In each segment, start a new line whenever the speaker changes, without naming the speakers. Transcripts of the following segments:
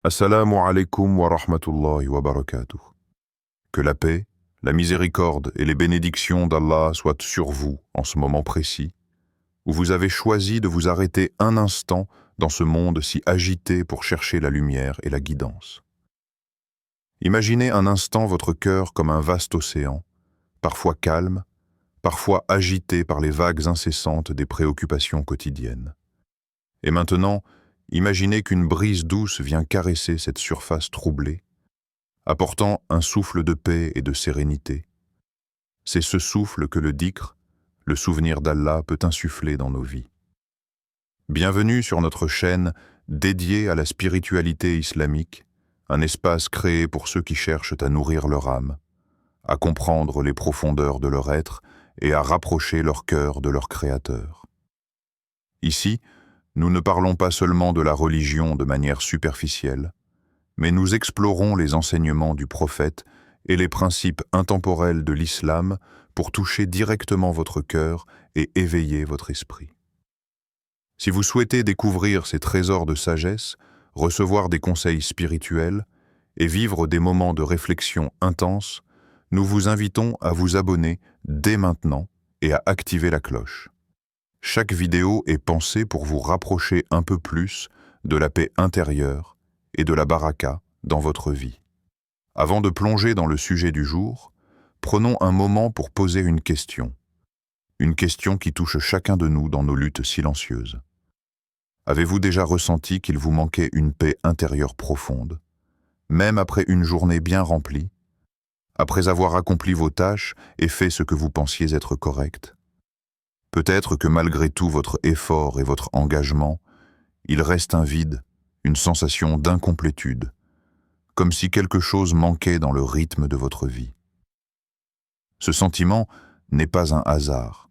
Assalamu alaikum wa rahmatullahi wa barakatuh. Que la paix, la miséricorde et les bénédictions d'Allah soient sur vous en ce moment précis, où vous avez choisi de vous arrêter un instant dans ce monde si agité pour chercher la lumière et la guidance. Imaginez un instant votre cœur comme un vaste océan, parfois calme, parfois agité par les vagues incessantes des préoccupations quotidiennes. Et maintenant, imaginez qu'une brise douce vient caresser cette surface troublée, apportant un souffle de paix et de sérénité. C'est ce souffle que le dhikr, le souvenir d'Allah, peut insuffler dans nos vies. Bienvenue sur notre chaîne dédiée à la spiritualité islamique, un espace créé pour ceux qui cherchent à nourrir leur âme, à comprendre les profondeurs de leur être et à rapprocher leur cœur de leur Créateur. Ici, nous ne parlons pas seulement de la religion de manière superficielle, mais nous explorons les enseignements du prophète et les principes intemporels de l'islam pour toucher directement votre cœur et éveiller votre esprit. Si vous souhaitez découvrir ces trésors de sagesse, recevoir des conseils spirituels et vivre des moments de réflexion intenses, nous vous invitons à vous abonner dès maintenant et à activer la cloche. Chaque vidéo est pensée pour vous rapprocher un peu plus de la paix intérieure et de la baraka dans votre vie. Avant de plonger dans le sujet du jour, prenons un moment pour poser une question qui touche chacun de nous dans nos luttes silencieuses. Avez-vous déjà ressenti qu'il vous manquait une paix intérieure profonde, même après une journée bien remplie, après avoir accompli vos tâches et fait ce que vous pensiez être correct? Peut-être que malgré tout votre effort et votre engagement, il reste un vide, une sensation d'incomplétude, comme si quelque chose manquait dans le rythme de votre vie. Ce sentiment n'est pas un hasard.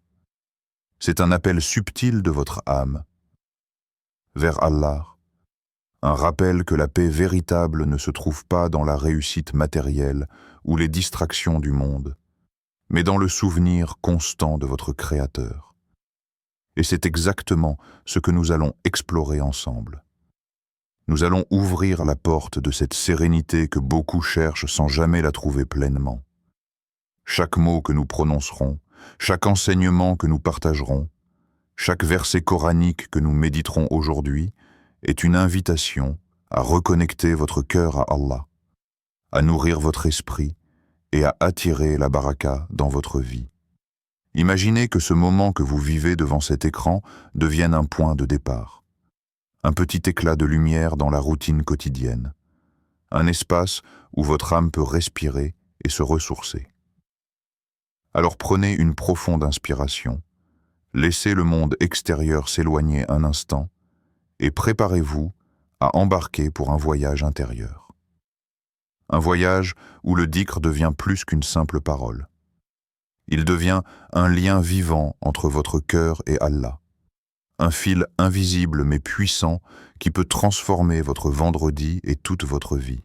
C'est un appel subtil de votre âme vers Allah, un rappel que la paix véritable ne se trouve pas dans la réussite matérielle ou les distractions du monde, mais dans le souvenir constant de votre Créateur. Et c'est exactement ce que nous allons explorer ensemble. Nous allons ouvrir la porte de cette sérénité que beaucoup cherchent sans jamais la trouver pleinement. Chaque mot que nous prononcerons, chaque enseignement que nous partagerons, chaque verset coranique que nous méditerons aujourd'hui est une invitation à reconnecter votre cœur à Allah, à nourrir votre esprit et à attirer la baraka dans votre vie. Imaginez que ce moment que vous vivez devant cet écran devienne un point de départ, un petit éclat de lumière dans la routine quotidienne, un espace où votre âme peut respirer et se ressourcer. Alors prenez une profonde inspiration, laissez le monde extérieur s'éloigner un instant et préparez-vous à embarquer pour un voyage intérieur. Un voyage où le dhikr devient plus qu'une simple parole. Il devient un lien vivant entre votre cœur et Allah, un fil invisible mais puissant qui peut transformer votre vendredi et toute votre vie.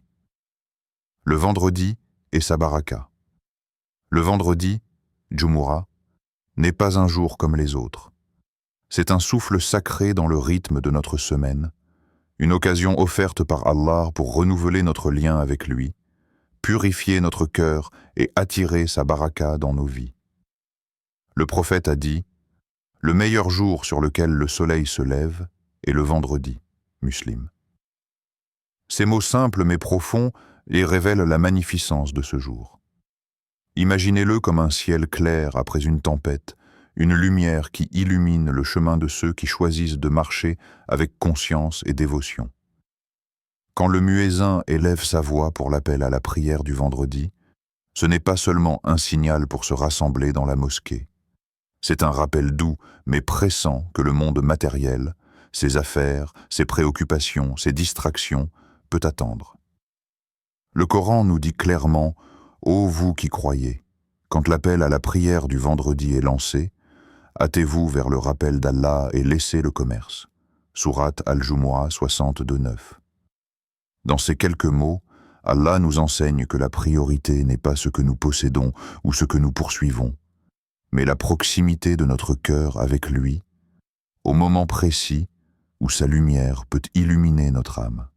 Le vendredi est sa baraka. Le vendredi, Jumu'ah, n'est pas un jour comme les autres. C'est un souffle sacré dans le rythme de notre semaine, une occasion offerte par Allah pour renouveler notre lien avec lui, purifier notre cœur et attirer sa baraka dans nos vies. Le prophète a dit « Le meilleur jour sur lequel le soleil se lève est le vendredi, Muslim ». Ces mots simples mais profonds les révèlent la magnificence de ce jour. Imaginez-le comme un ciel clair après une tempête, une lumière qui illumine le chemin de ceux qui choisissent de marcher avec conscience et dévotion. Quand le muezzin élève sa voix pour l'appel à la prière du vendredi, ce n'est pas seulement un signal pour se rassembler dans la mosquée. C'est un rappel doux mais pressant que le monde matériel, ses affaires, ses préoccupations, ses distractions, peut attendre. Le Coran nous dit clairement « Ô vous qui croyez, quand l'appel à la prière du vendredi est lancé, hâtez-vous vers le rappel d'Allah et laissez le commerce. » Sourate Al-Jumu'ah 62:9. Dans ces quelques mots, Allah nous enseigne que la priorité n'est pas ce que nous possédons ou ce que nous poursuivons, mais la proximité de notre cœur avec lui, au moment précis où sa lumière peut illuminer notre âme.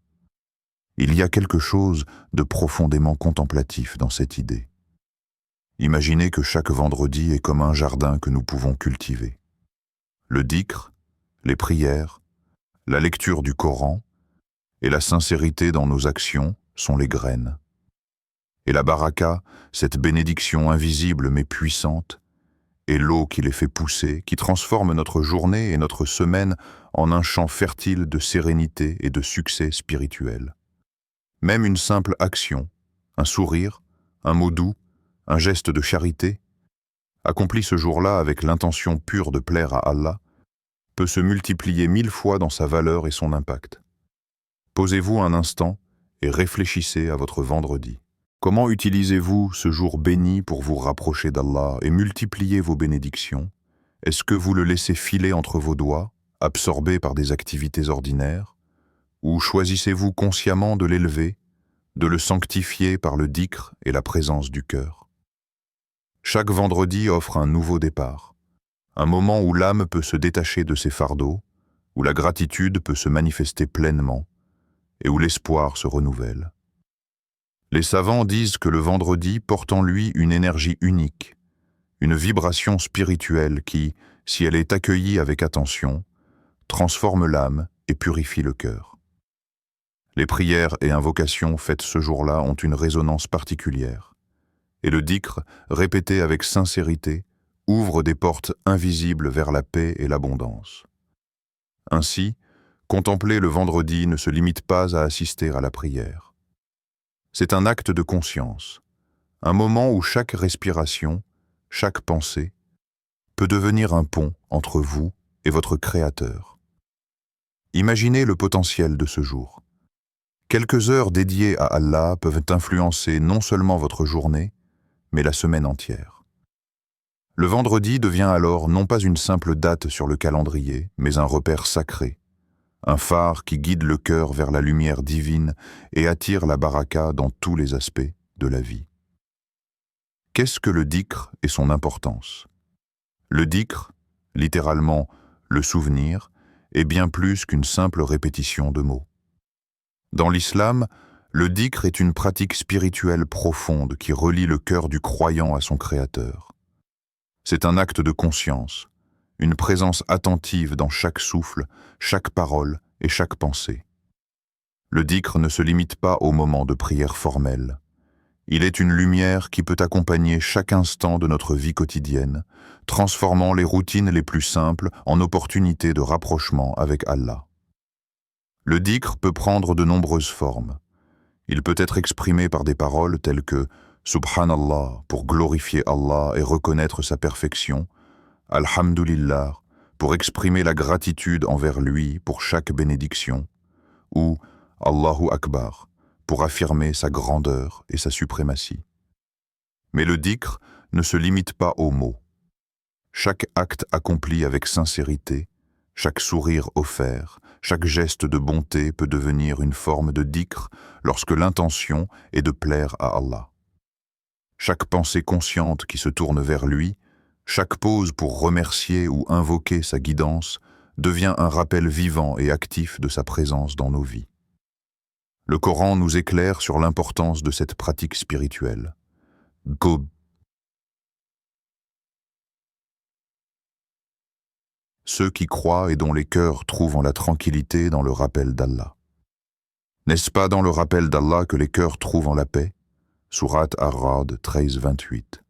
Il y a quelque chose de profondément contemplatif dans cette idée. Imaginez que chaque vendredi est comme un jardin que nous pouvons cultiver. Le dhikr, les prières, la lecture du Coran et la sincérité dans nos actions sont les graines. Et la baraka, cette bénédiction invisible mais puissante, est l'eau qui les fait pousser, qui transforme notre journée et notre semaine en un champ fertile de sérénité et de succès spirituel. Même une simple action, un sourire, un mot doux, un geste de charité, accompli ce jour-là avec l'intention pure de plaire à Allah, peut se multiplier 1000 fois dans sa valeur et son impact. Posez-vous un instant et réfléchissez à votre vendredi. Comment utilisez-vous ce jour béni pour vous rapprocher d'Allah et multiplier vos bénédictions? Est-ce que vous le laissez filer entre vos doigts, absorbé par des activités ordinaires? Ou choisissez-vous consciemment de l'élever, de le sanctifier par le dhikr et la présence du cœur? Chaque vendredi offre un nouveau départ, un moment où l'âme peut se détacher de ses fardeaux, où la gratitude peut se manifester pleinement et où l'espoir se renouvelle. Les savants disent que le vendredi porte en lui une énergie unique, une vibration spirituelle qui, si elle est accueillie avec attention, transforme l'âme et purifie le cœur. Les prières et invocations faites ce jour-là ont une résonance particulière, et le dhikr, répété avec sincérité, ouvre des portes invisibles vers la paix et l'abondance. Ainsi, contempler le vendredi ne se limite pas à assister à la prière. C'est un acte de conscience, un moment où chaque respiration, chaque pensée, peut devenir un pont entre vous et votre Créateur. Imaginez le potentiel de ce jour. Quelques heures dédiées à Allah peuvent influencer non seulement votre journée, mais la semaine entière. Le vendredi devient alors non pas une simple date sur le calendrier, mais un repère sacré, un phare qui guide le cœur vers la lumière divine et attire la baraka dans tous les aspects de la vie. Qu'est-ce que le dhikr et son importance? Le dhikr, littéralement le souvenir, est bien plus qu'une simple répétition de mots. Dans l'islam, le dhikr est une pratique spirituelle profonde qui relie le cœur du croyant à son Créateur. C'est un acte de conscience, une présence attentive dans chaque souffle, chaque parole et chaque pensée. Le dhikr ne se limite pas au moment de prière formelle. Il est une lumière qui peut accompagner chaque instant de notre vie quotidienne, transformant les routines les plus simples en opportunités de rapprochement avec Allah. Le dhikr peut prendre de nombreuses formes. Il peut être exprimé par des paroles telles que « Subhanallah » pour glorifier Allah et reconnaître sa perfection, « Alhamdulillah » pour exprimer la gratitude envers lui pour chaque bénédiction, ou « Allahu Akbar » pour affirmer sa grandeur et sa suprématie. Mais le dhikr ne se limite pas aux mots. Chaque acte accompli avec sincérité, chaque sourire offert, chaque geste de bonté peut devenir une forme de dhikr lorsque l'intention est de plaire à Allah. Chaque pensée consciente qui se tourne vers lui, chaque pause pour remercier ou invoquer sa guidance devient un rappel vivant et actif de sa présence dans nos vies. Le Coran nous éclaire sur l'importance de cette pratique spirituelle. Gob. Ceux qui croient et dont les cœurs trouvent en la tranquillité dans le rappel d'Allah. N'est-ce pas dans le rappel d'Allah que les cœurs trouvent en la paix? Sourate Ar-Ra'd 13-28.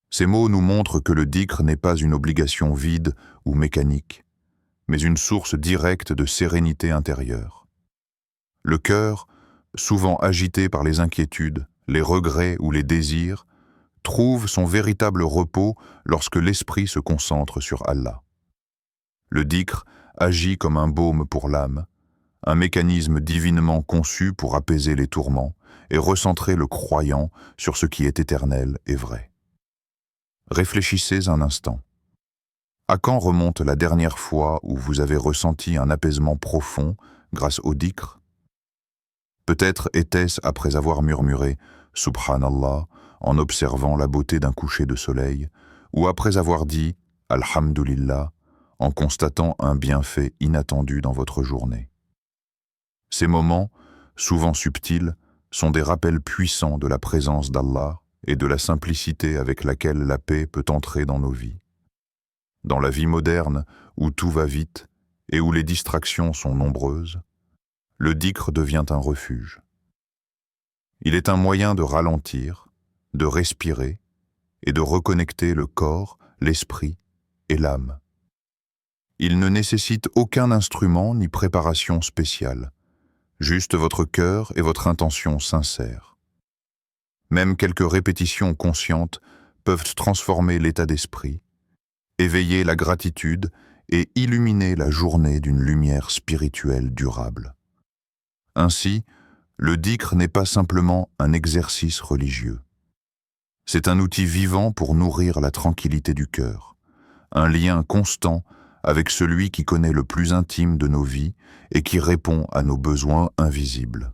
Ces mots nous montrent que le dhikr n'est pas une obligation vide ou mécanique, mais une source directe de sérénité intérieure. Le cœur, souvent agité par les inquiétudes, les regrets ou les désirs, trouve son véritable repos lorsque l'esprit se concentre sur Allah. Le dhikr agit comme un baume pour l'âme, un mécanisme divinement conçu pour apaiser les tourments et recentrer le croyant sur ce qui est éternel et vrai. Réfléchissez un instant. À quand remonte la dernière fois où vous avez ressenti un apaisement profond grâce au dhikr? Peut-être était-ce après avoir murmuré « Subhanallah » en observant la beauté d'un coucher de soleil, ou après avoir dit « Alhamdulillah » en constatant un bienfait inattendu dans votre journée. Ces moments, souvent subtils, sont des rappels puissants de la présence d'Allah et de la simplicité avec laquelle la paix peut entrer dans nos vies. Dans la vie moderne, où tout va vite et où les distractions sont nombreuses, le dhikr devient un refuge. Il est un moyen de ralentir, de respirer et de reconnecter le corps, l'esprit et l'âme. Il ne nécessite aucun instrument ni préparation spéciale, juste votre cœur et votre intention sincère. Même quelques répétitions conscientes peuvent transformer l'état d'esprit, éveiller la gratitude et illuminer la journée d'une lumière spirituelle durable. Ainsi, le dhikr n'est pas simplement un exercice religieux. C'est un outil vivant pour nourrir la tranquillité du cœur, un lien constant avec celui qui connaît le plus intime de nos vies et qui répond à nos besoins invisibles.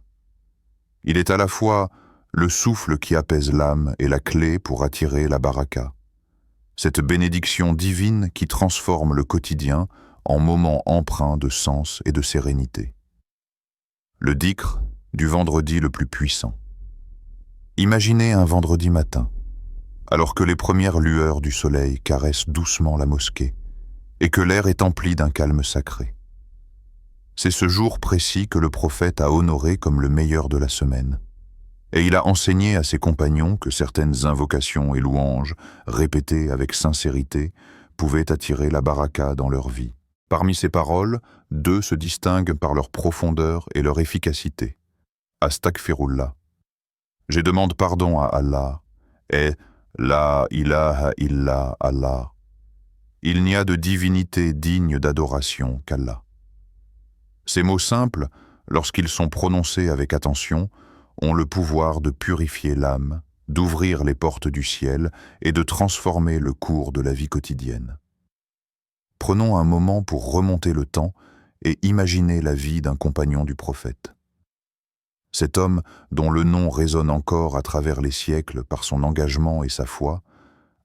Il est à la fois le souffle qui apaise l'âme et la clé pour attirer la baraka, cette bénédiction divine qui transforme le quotidien en moments empreints de sens et de sérénité. Le dhikr du vendredi le plus puissant. Imaginez un vendredi matin, alors que les premières lueurs du soleil caressent doucement la mosquée et que l'air est empli d'un calme sacré. C'est ce jour précis que le prophète a honoré comme le meilleur de la semaine, et il a enseigné à ses compagnons que certaines invocations et louanges, répétées avec sincérité, pouvaient attirer la baraka dans leur vie. Parmi ces paroles, 2 se distinguent par leur profondeur et leur efficacité. Astaghfirullah. Je demande pardon à Allah, et La ilaha illa Allah. Il n'y a de divinité digne d'adoration qu'Allah. Ces mots simples, lorsqu'ils sont prononcés avec attention, ont le pouvoir de purifier l'âme, d'ouvrir les portes du ciel et de transformer le cours de la vie quotidienne. Prenons un moment pour remonter le temps et imaginer la vie d'un compagnon du prophète. Cet homme, dont le nom résonne encore à travers les siècles par son engagement et sa foi,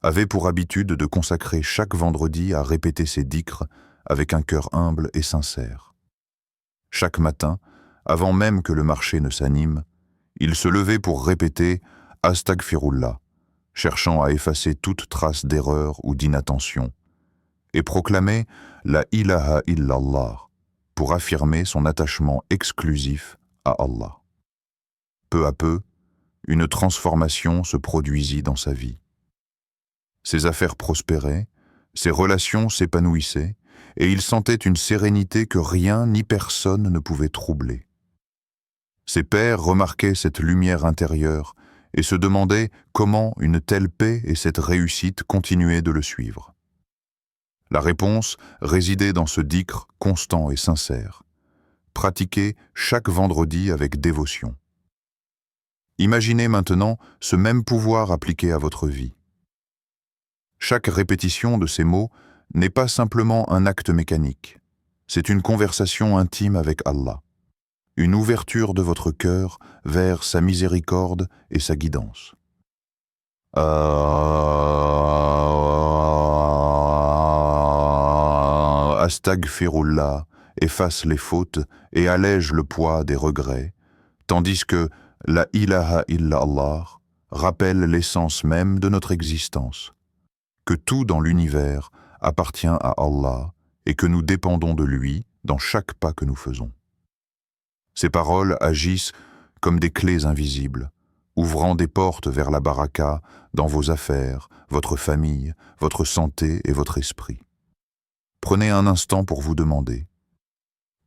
avait pour habitude de consacrer chaque vendredi à répéter ses dhikrs avec un cœur humble et sincère. Chaque matin, avant même que le marché ne s'anime, il se levait pour répéter « Astaghfirullah », cherchant à effacer toute trace d'erreur ou d'inattention, et proclamait « La ilaha illallah » pour affirmer son attachement exclusif à Allah. Peu à peu, une transformation se produisit dans sa vie. Ses affaires prospéraient, ses relations s'épanouissaient, et il sentait une sérénité que rien ni personne ne pouvait troubler. Ses pairs remarquaient cette lumière intérieure et se demandaient comment une telle paix et cette réussite continuaient de le suivre. La réponse résidait dans ce dhikr constant et sincère, pratiqué chaque vendredi avec dévotion. Imaginez maintenant ce même pouvoir appliqué à votre vie. Chaque répétition de ces mots n'est pas simplement un acte mécanique, c'est une conversation intime avec Allah, une ouverture de votre cœur vers sa miséricorde et sa guidance. Astaghfirullah efface les fautes et allège le poids des regrets, tandis que la ilaha illallah rappelle l'essence même de notre existence, que tout dans l'univers appartient à Allah et que nous dépendons de lui dans chaque pas que nous faisons. Ces paroles agissent comme des clés invisibles, ouvrant des portes vers la baraka dans vos affaires, votre famille, votre santé et votre esprit. Prenez un instant pour vous demander: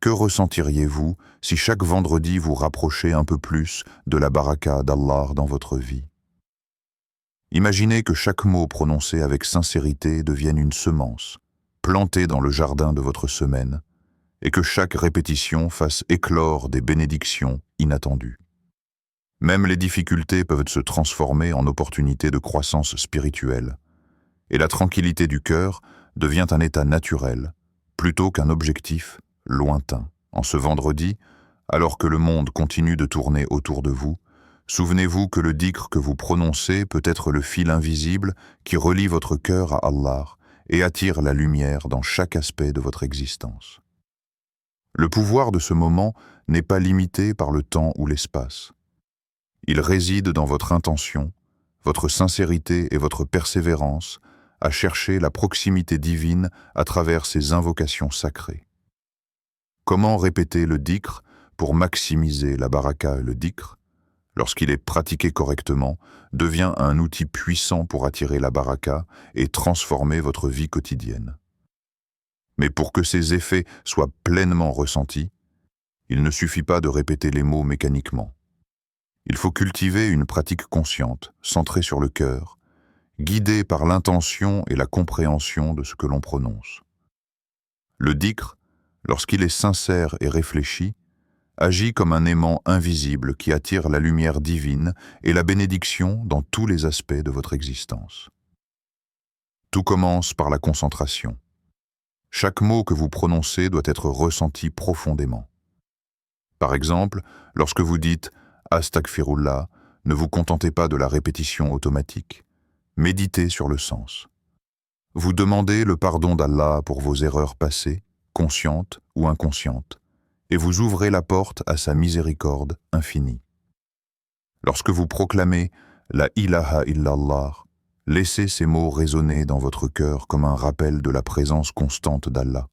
que ressentiriez-vous si chaque vendredi vous rapprochez un peu plus de la baraka d'Allah dans votre vie? Imaginez que chaque mot prononcé avec sincérité devienne une semence, plantée dans le jardin de votre semaine, et que chaque répétition fasse éclore des bénédictions inattendues. Même les difficultés peuvent se transformer en opportunités de croissance spirituelle, et la tranquillité du cœur devient un état naturel, plutôt qu'un objectif lointain. En ce vendredi, alors que le monde continue de tourner autour de vous, souvenez-vous que le dhikr que vous prononcez peut être le fil invisible qui relie votre cœur à Allah et attire la lumière dans chaque aspect de votre existence. Le pouvoir de ce moment n'est pas limité par le temps ou l'espace. Il réside dans votre intention, votre sincérité et votre persévérance à chercher la proximité divine à travers ces invocations sacrées. Comment répéter le dhikr pour maximiser la baraka? Le dhikr, lorsqu'il est pratiqué correctement, devient un outil puissant pour attirer la baraka et transformer votre vie quotidienne. Mais pour que ces effets soient pleinement ressentis, il ne suffit pas de répéter les mots mécaniquement. Il faut cultiver une pratique consciente, centrée sur le cœur, guidée par l'intention et la compréhension de ce que l'on prononce. Le dhikr, lorsqu'il est sincère et réfléchi, agit comme un aimant invisible qui attire la lumière divine et la bénédiction dans tous les aspects de votre existence. Tout commence par la concentration. Chaque mot que vous prononcez doit être ressenti profondément. Par exemple, lorsque vous dites « Astaghfirullah », ne vous contentez pas de la répétition automatique. Méditez sur le sens. Vous demandez le pardon d'Allah pour vos erreurs passées, conscientes ou inconscientes, et vous ouvrez la porte à sa miséricorde infinie. Lorsque vous proclamez la ilaha illallah, laissez ces mots résonner dans votre cœur comme un rappel de la présence constante d'Allah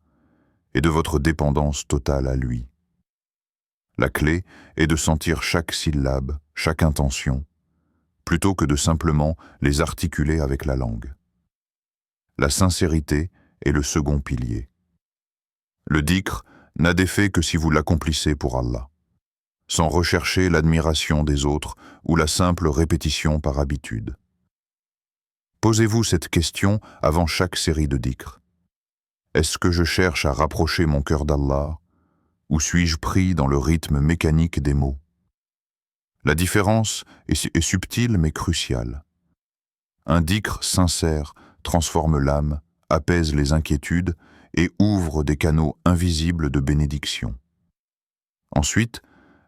et de votre dépendance totale à lui. La clé est de sentir chaque syllabe, chaque intention, plutôt que de simplement les articuler avec la langue. La sincérité est le second pilier. Le dhikr n'a d'effet que si vous l'accomplissez pour Allah, sans rechercher l'admiration des autres ou la simple répétition par habitude. Posez-vous cette question avant chaque série de dhikr. Est-ce que je cherche à rapprocher mon cœur d'Allah, ou suis-je pris dans le rythme mécanique des mots? La différence est subtile mais cruciale. Un dhikr sincère transforme l'âme, apaise les inquiétudes et ouvre des canaux invisibles de bénédiction. Ensuite,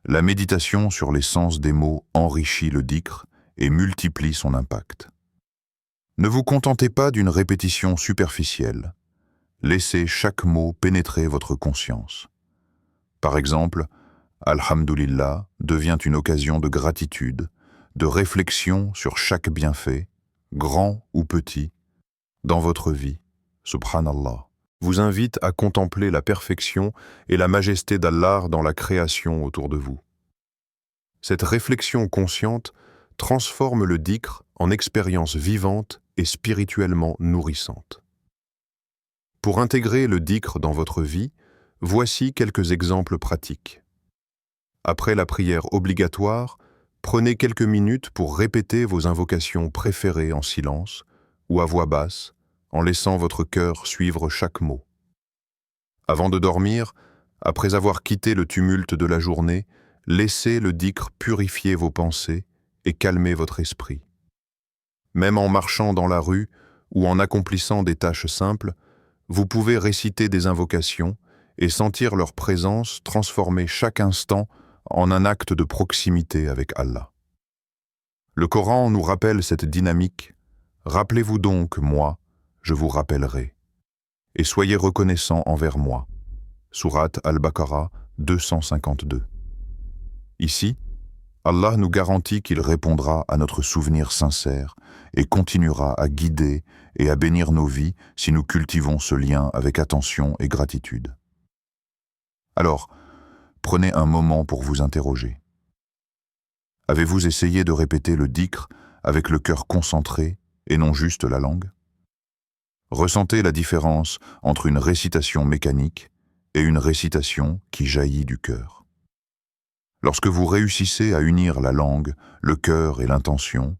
la méditation sur les sens des mots enrichit le dhikr et multiplie son impact. Ne vous contentez pas d'une répétition superficielle. Laissez chaque mot pénétrer votre conscience. Par exemple, Alhamdulillah devient une occasion de gratitude, de réflexion sur chaque bienfait, grand ou petit, dans votre vie. Subhanallah vous invite à contempler la perfection et la majesté d'Allah dans la création autour de vous. Cette réflexion consciente transforme le dhikr en expérience vivante et spirituellement nourrissante. Pour intégrer le dhikr dans votre vie, voici quelques exemples pratiques. Après la prière obligatoire, prenez quelques minutes pour répéter vos invocations préférées en silence ou à voix basse, en laissant votre cœur suivre chaque mot. Avant de dormir, après avoir quitté le tumulte de la journée, laissez le dhikr purifier vos pensées et calmer votre esprit. Même en marchant dans la rue ou en accomplissant des tâches simples, vous pouvez réciter des invocations et sentir leur présence transformer chaque instant en un acte de proximité avec Allah. Le Coran nous rappelle cette dynamique. Rappelez-vous donc, moi, je vous rappellerai. Et soyez reconnaissants envers moi. Sourate Al-Baqarah 252. Ici, Allah nous garantit qu'il répondra à notre souvenir sincère et continuera à guider et à bénir nos vies si nous cultivons ce lien avec attention et gratitude. Alors, prenez un moment pour vous interroger. Avez-vous essayé de répéter le dhikr avec le cœur concentré et non juste la langue? Ressentez la différence entre une récitation mécanique et une récitation qui jaillit du cœur. Lorsque vous réussissez à unir la langue, le cœur et l'intention,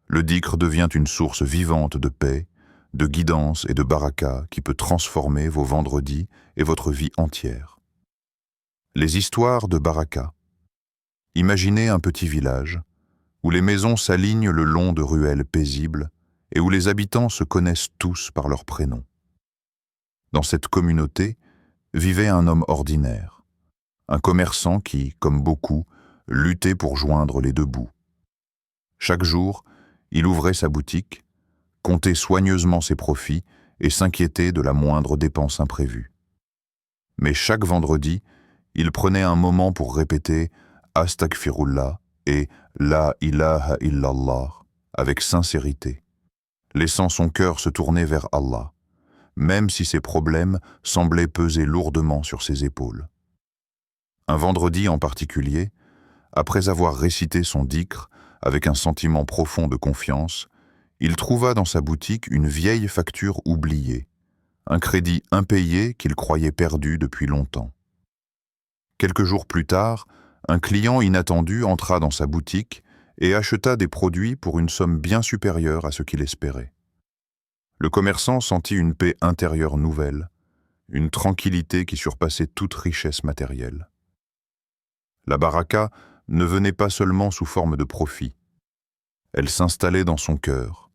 le dhikr devient une source vivante de paix, de guidance et de baraka qui peut transformer vos vendredis et votre vie entière. Les histoires de baraka. Imaginez un petit village où les maisons s'alignent le long de ruelles paisibles et où les habitants se connaissent tous par leur prénom. Dans cette communauté vivait un homme ordinaire, un commerçant qui, comme beaucoup, luttait pour joindre les deux bouts. Chaque jour, il ouvrait sa boutique, comptait soigneusement ses profits et s'inquiétait de la moindre dépense imprévue. Mais chaque vendredi, il prenait un moment pour répéter « Astaghfirullah » et « La ilaha illallah » avec sincérité, laissant son cœur se tourner vers Allah, même si ses problèmes semblaient peser lourdement sur ses épaules. Un vendredi en particulier, après avoir récité son dhikr avec un sentiment profond de confiance, il trouva dans sa boutique une vieille facture oubliée, un crédit impayé qu'il croyait perdu depuis longtemps. Quelques jours plus tard, un client inattendu entra dans sa boutique et acheta des produits pour une somme bien supérieure à ce qu'il espérait. Le commerçant sentit une paix intérieure nouvelle, une tranquillité qui surpassait toute richesse matérielle. La baraka ne venait pas seulement sous forme de profit. Elle s'installait dans son cœur,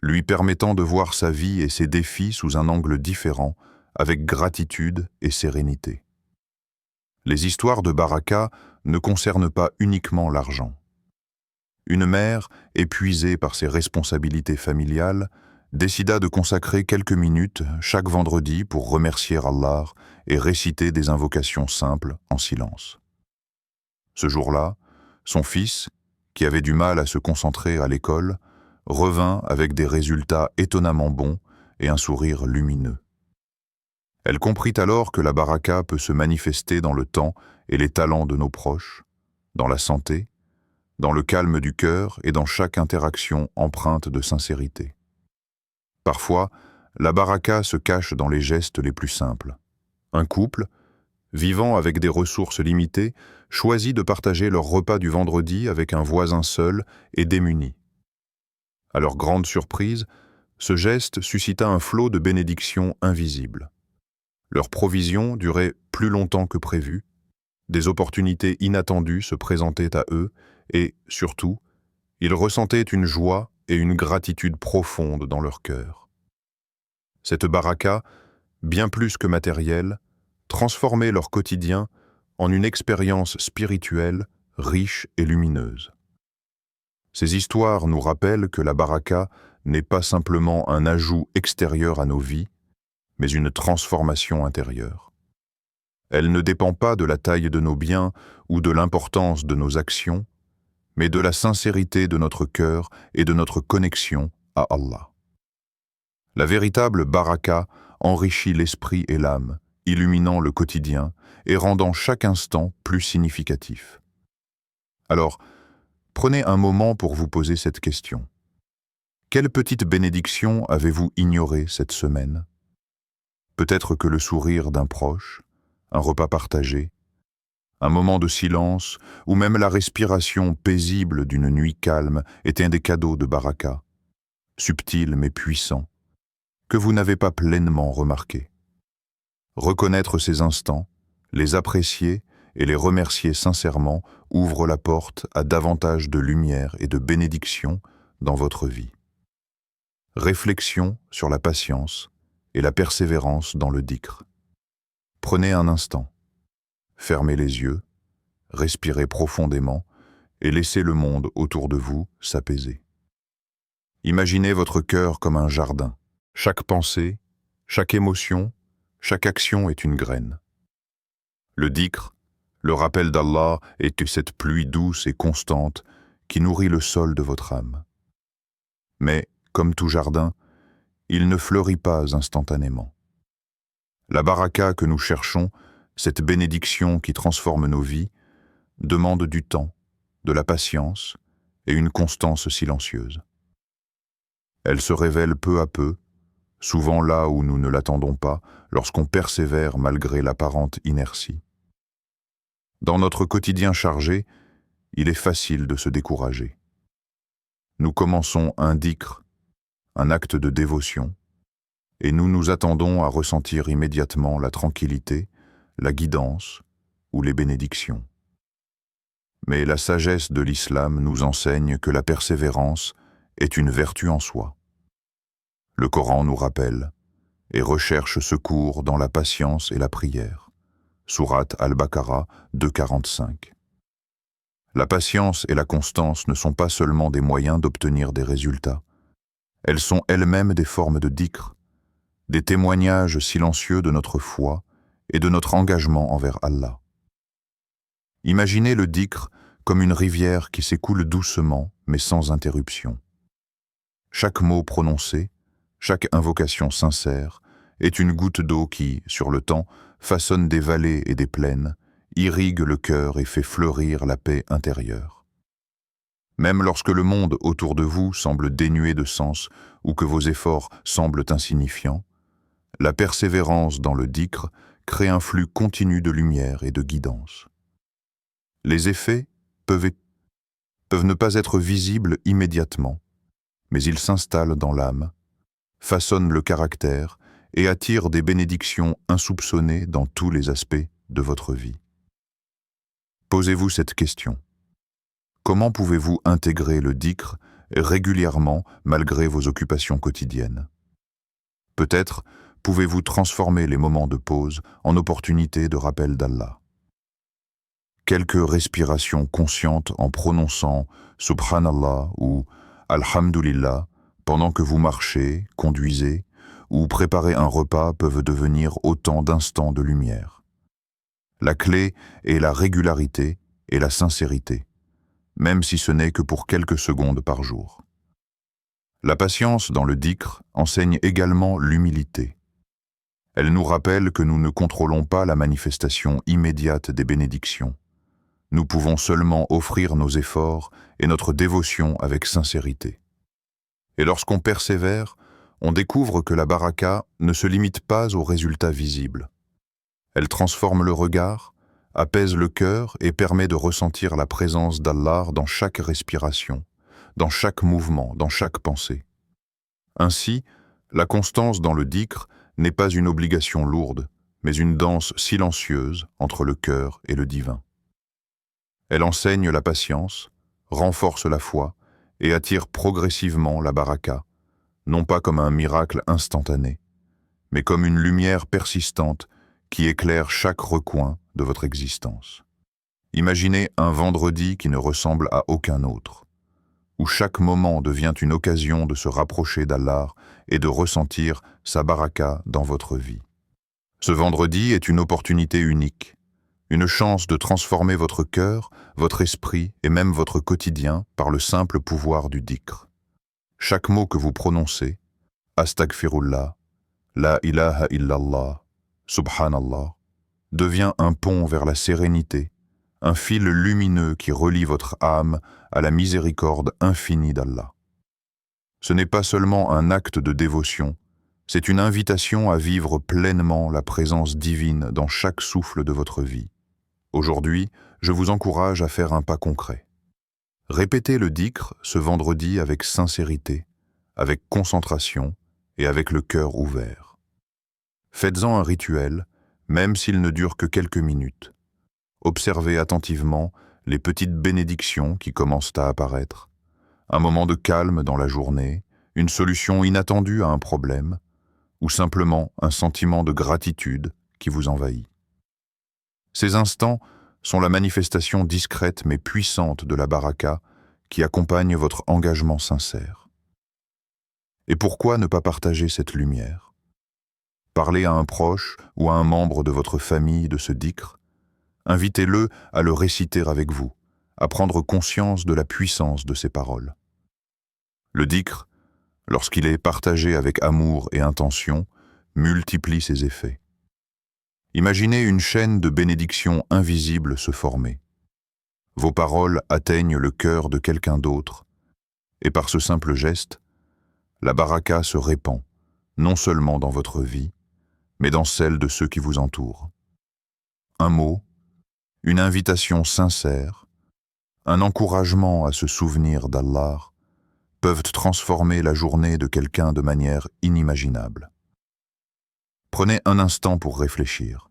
lui permettant de voir sa vie et ses défis sous un angle différent, avec gratitude et sérénité. Les histoires de baraka ne concernent pas uniquement l'argent. Une mère, épuisée par ses responsabilités familiales, décida de consacrer quelques minutes chaque vendredi pour remercier Allah et réciter des invocations simples en silence. Ce jour-là, son fils, qui avait du mal à se concentrer à l'école, revint avec des résultats étonnamment bons et un sourire lumineux. Elle comprit alors que la baraka peut se manifester dans le temps et les talents de nos proches, dans la santé, dans le calme du cœur et dans chaque interaction empreinte de sincérité. Parfois, la baraka se cache dans les gestes les plus simples. Un couple, vivant avec des ressources limitées, choisit de partager leur repas du vendredi avec un voisin seul et démuni. À leur grande surprise, ce geste suscita un flot de bénédictions invisibles. Leur provision durait plus longtemps que prévu, des opportunités inattendues se présentaient à eux et, surtout, ils ressentaient une joie et une gratitude profonde dans leur cœur. Cette baraka, bien plus que matérielle, transformait leur quotidien en une expérience spirituelle riche et lumineuse. Ces histoires nous rappellent que la baraka n'est pas simplement un ajout extérieur à nos vies, mais une transformation intérieure. Elle ne dépend pas de la taille de nos biens ou de l'importance de nos actions, mais de la sincérité de notre cœur et de notre connexion à Allah. La véritable baraka enrichit l'esprit et l'âme, illuminant le quotidien et rendant chaque instant plus significatif. Alors, prenez un moment pour vous poser cette question. Quelle petite bénédiction avez-vous ignorée cette semaine ? Peut-être que le sourire d'un proche, un repas partagé, un moment de silence ou même la respiration paisible d'une nuit calme est un des cadeaux de baraka, subtil mais puissant, que vous n'avez pas pleinement remarqué. Reconnaître ces instants, les apprécier et les remercier sincèrement ouvre la porte à davantage de lumière et de bénédiction dans votre vie. Réflexion sur la patience et la persévérance dans le dhikr. Prenez un instant, fermez les yeux, respirez profondément et laissez le monde autour de vous s'apaiser. Imaginez votre cœur comme un jardin. Chaque pensée, chaque émotion, chaque action est une graine. Le dhikr, le rappel d'Allah est que cette pluie douce et constante qui nourrit le sol de votre âme. Mais, comme tout jardin, il ne fleurit pas instantanément. La baraka que nous cherchons, cette bénédiction qui transforme nos vies, demande du temps, de la patience et une constance silencieuse. Elle se révèle peu à peu, souvent là où nous ne l'attendons pas, lorsqu'on persévère malgré l'apparente inertie. Dans notre quotidien chargé, il est facile de se décourager. Nous commençons un dhikr, un acte de dévotion, et nous nous attendons à ressentir immédiatement la tranquillité, la guidance ou les bénédictions. Mais la sagesse de l'islam nous enseigne que la persévérance est une vertu en soi. Le Coran nous rappelle et recherche secours dans la patience et la prière. Sourate Al-Baqarah 2,45. La patience et la constance ne sont pas seulement des moyens d'obtenir des résultats. Elles sont elles-mêmes des formes de dhikr, des témoignages silencieux de notre foi et de notre engagement envers Allah. Imaginez le dhikr comme une rivière qui s'écoule doucement mais sans interruption. Chaque mot prononcé, chaque invocation sincère est une goutte d'eau qui, sur le temps, façonne des vallées et des plaines, irrigue le cœur et fait fleurir la paix intérieure. Même lorsque le monde autour de vous semble dénué de sens ou que vos efforts semblent insignifiants, la persévérance dans le dhikr crée un flux continu de lumière et de guidance. Les effets peuvent ne pas être visibles immédiatement, mais ils s'installent dans l'âme, façonnent le caractère et attirent des bénédictions insoupçonnées dans tous les aspects de votre vie. Posez-vous cette question. Comment pouvez-vous intégrer le dhikr régulièrement malgré vos occupations quotidiennes? Peut-être pouvez-vous transformer les moments de pause en opportunités de rappel d'Allah. Quelques respirations conscientes en prononçant Subhanallah ou Alhamdulillah pendant que vous marchez, conduisez ou préparez un repas peuvent devenir autant d'instants de lumière. La clé est la régularité et la sincérité, même si ce n'est que pour quelques secondes par jour. La patience dans le dhikr enseigne également l'humilité. Elle nous rappelle que nous ne contrôlons pas la manifestation immédiate des bénédictions. Nous pouvons seulement offrir nos efforts et notre dévotion avec sincérité. Et lorsqu'on persévère, on découvre que la baraka ne se limite pas aux résultats visibles. Elle transforme le regard, apaise le cœur et permet de ressentir la présence d'Allah dans chaque respiration, dans chaque mouvement, dans chaque pensée. Ainsi, la constance dans le dhikr n'est pas une obligation lourde, mais une danse silencieuse entre le cœur et le divin. Elle enseigne la patience, renforce la foi et attire progressivement la baraka, non pas comme un miracle instantané, mais comme une lumière persistante qui éclaire chaque recoin de votre existence. Imaginez un vendredi qui ne ressemble à aucun autre, où chaque moment devient une occasion de se rapprocher d'Allah et de ressentir sa baraka dans votre vie. Ce vendredi est une opportunité unique, une chance de transformer votre cœur, votre esprit et même votre quotidien par le simple pouvoir du dhikr. Chaque mot que vous prononcez, Astaghfirullah, La ilaha illallah, Subhanallah, devient un pont vers la sérénité, un fil lumineux qui relie votre âme à la miséricorde infinie d'Allah. Ce n'est pas seulement un acte de dévotion, c'est une invitation à vivre pleinement la présence divine dans chaque souffle de votre vie. Aujourd'hui, je vous encourage à faire un pas concret. Répétez le dhikr ce vendredi avec sincérité, avec concentration et avec le cœur ouvert. Faites-en un rituel, même s'il ne dure que quelques minutes. Observez attentivement les petites bénédictions qui commencent à apparaître, un moment de calme dans la journée, une solution inattendue à un problème, ou simplement un sentiment de gratitude qui vous envahit. Ces instants sont la manifestation discrète mais puissante de la baraka qui accompagne votre engagement sincère. Et pourquoi ne pas partager cette lumière? Parlez à un proche ou à un membre de votre famille de ce dhikr. Invitez-le à le réciter avec vous, à prendre conscience de la puissance de ces paroles. Le dhikr, lorsqu'il est partagé avec amour et intention, multiplie ses effets. Imaginez une chaîne de bénédictions invisibles se former. Vos paroles atteignent le cœur de quelqu'un d'autre, et par ce simple geste, la baraka se répand, non seulement dans votre vie, mais dans celle de ceux qui vous entourent. Un mot, une invitation sincère, un encouragement à se souvenir d'Allah, peuvent transformer la journée de quelqu'un de manière inimaginable. Prenez un instant pour réfléchir.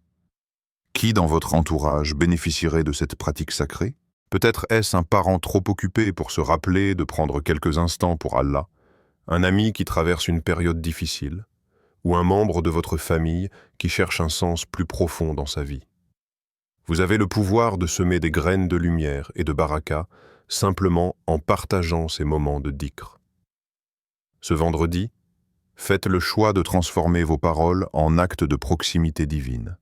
Qui dans votre entourage bénéficierait de cette pratique sacrée? Peut-être est-ce un parent trop occupé pour se rappeler de prendre quelques instants pour Allah, un ami qui traverse une période difficile, ou un membre de votre famille qui cherche un sens plus profond dans sa vie. Vous avez le pouvoir de semer des graines de lumière et de baraka simplement en partageant ces moments de dhikr. Ce vendredi, faites le choix de transformer vos paroles en actes de proximité divine.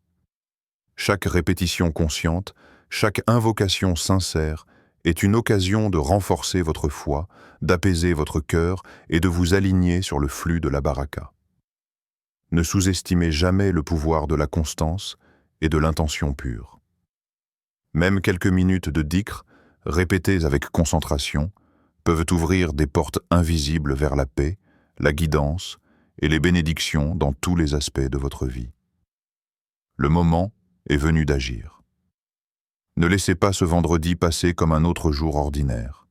Chaque répétition consciente, chaque invocation sincère est une occasion de renforcer votre foi, d'apaiser votre cœur et de vous aligner sur le flux de la baraka. Ne sous-estimez jamais le pouvoir de la constance et de l'intention pure. Même quelques minutes de dhikr, répétées avec concentration, peuvent ouvrir des portes invisibles vers la paix, la guidance et les bénédictions dans tous les aspects de votre vie. Le moment est venu d'agir. Ne laissez pas ce vendredi passer comme un autre jour ordinaire.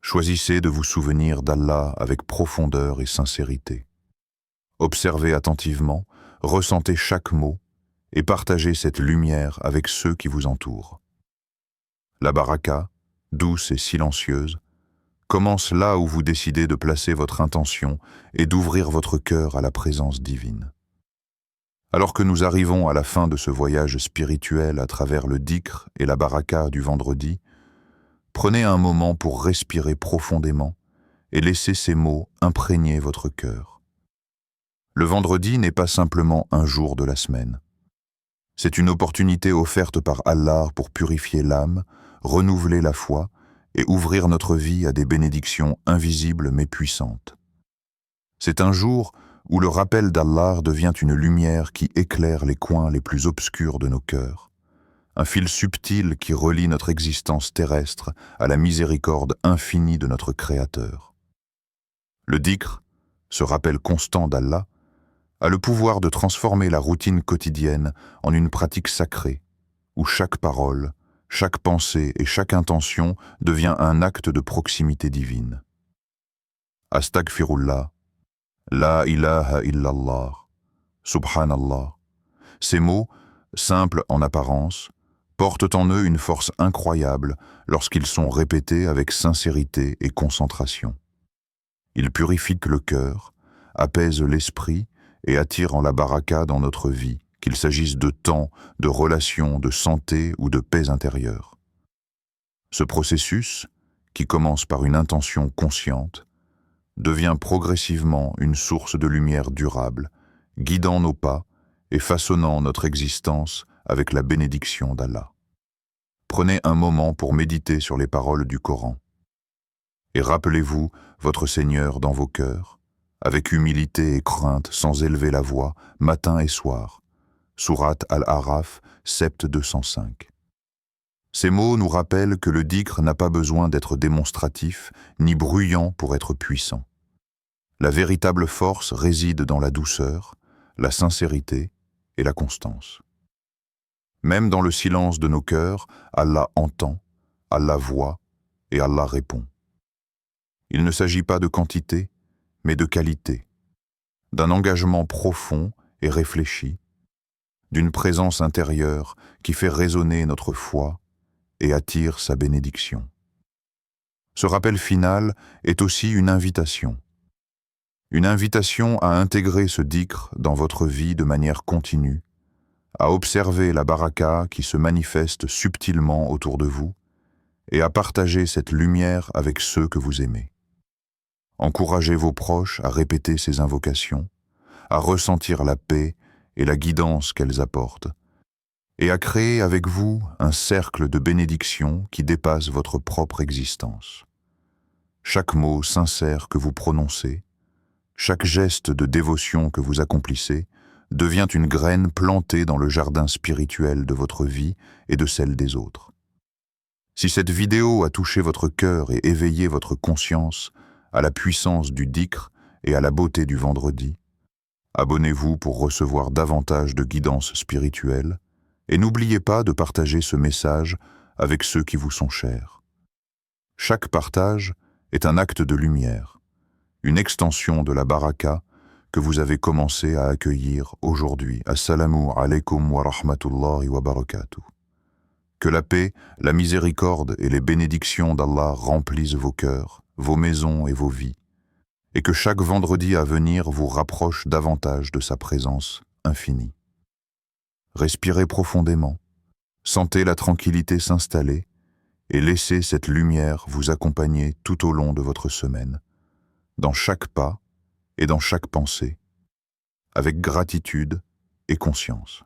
Choisissez de vous souvenir d'Allah avec profondeur et sincérité. Observez attentivement, ressentez chaque mot et partagez cette lumière avec ceux qui vous entourent. La baraka, douce et silencieuse, commence là où vous décidez de placer votre intention et d'ouvrir votre cœur à la présence divine. Alors que nous arrivons à la fin de ce voyage spirituel à travers le dhikr et la baraka du vendredi, prenez un moment pour respirer profondément et laissez ces mots imprégner votre cœur. Le vendredi n'est pas simplement un jour de la semaine. C'est une opportunité offerte par Allah pour purifier l'âme, renouveler la foi et ouvrir notre vie à des bénédictions invisibles mais puissantes. C'est un jour où le rappel d'Allah devient une lumière qui éclaire les coins les plus obscurs de nos cœurs, un fil subtil qui relie notre existence terrestre à la miséricorde infinie de notre Créateur. Le dhikr, ce rappel constant d'Allah, a le pouvoir de transformer la routine quotidienne en une pratique sacrée, où chaque parole, chaque pensée et chaque intention devient un acte de proximité divine. Astaghfirullah, La ilaha illallah, Subhanallah. Ces mots, simples en apparence, portent en eux une force incroyable lorsqu'ils sont répétés avec sincérité et concentration. Ils purifient le cœur, apaisent l'esprit et attirent en la baraka dans notre vie, qu'il s'agisse de temps, de relations, de santé ou de paix intérieure. Ce processus, qui commence par une intention consciente, devient progressivement une source de lumière durable, guidant nos pas et façonnant notre existence avec la bénédiction d'Allah. Prenez un moment pour méditer sur les paroles du Coran. Et rappelez-vous votre Seigneur dans vos cœurs, avec humilité et crainte, sans élever la voix, matin et soir. Sourate Al-Araf, Sept 205. Ces mots nous rappellent que le dhikr n'a pas besoin d'être démonstratif ni bruyant pour être puissant. La véritable force réside dans la douceur, la sincérité et la constance. Même dans le silence de nos cœurs, Allah entend, Allah voit et Allah répond. Il ne s'agit pas de quantité, mais de qualité, d'un engagement profond et réfléchi, d'une présence intérieure qui fait résonner notre foi et attire sa bénédiction. Ce rappel final est aussi une invitation à intégrer ce dhikr dans votre vie de manière continue, à observer la baraka qui se manifeste subtilement autour de vous et à partager cette lumière avec ceux que vous aimez. Encouragez vos proches à répéter ces invocations, à ressentir la paix et la guidance qu'elles apportent, et à créer avec vous un cercle de bénédictions qui dépasse votre propre existence. Chaque mot sincère que vous prononcez, chaque geste de dévotion que vous accomplissez devient une graine plantée dans le jardin spirituel de votre vie et de celle des autres. Si cette vidéo a touché votre cœur et éveillé votre conscience à la puissance du dhikr et à la beauté du vendredi, abonnez-vous pour recevoir davantage de guidance spirituelle et n'oubliez pas de partager ce message avec ceux qui vous sont chers. Chaque partage est un acte de lumière, une extension de la baraka que vous avez commencé à accueillir aujourd'hui. Assalamu alaikum wa rahmatullahi wa barakatuh. Que la paix, la miséricorde et les bénédictions d'Allah remplissent vos cœurs, vos maisons et vos vies, et que chaque vendredi à venir vous rapproche davantage de sa présence infinie. Respirez profondément, sentez la tranquillité s'installer et laissez cette lumière vous accompagner tout au long de votre semaine, dans chaque pas et dans chaque pensée, avec gratitude et conscience.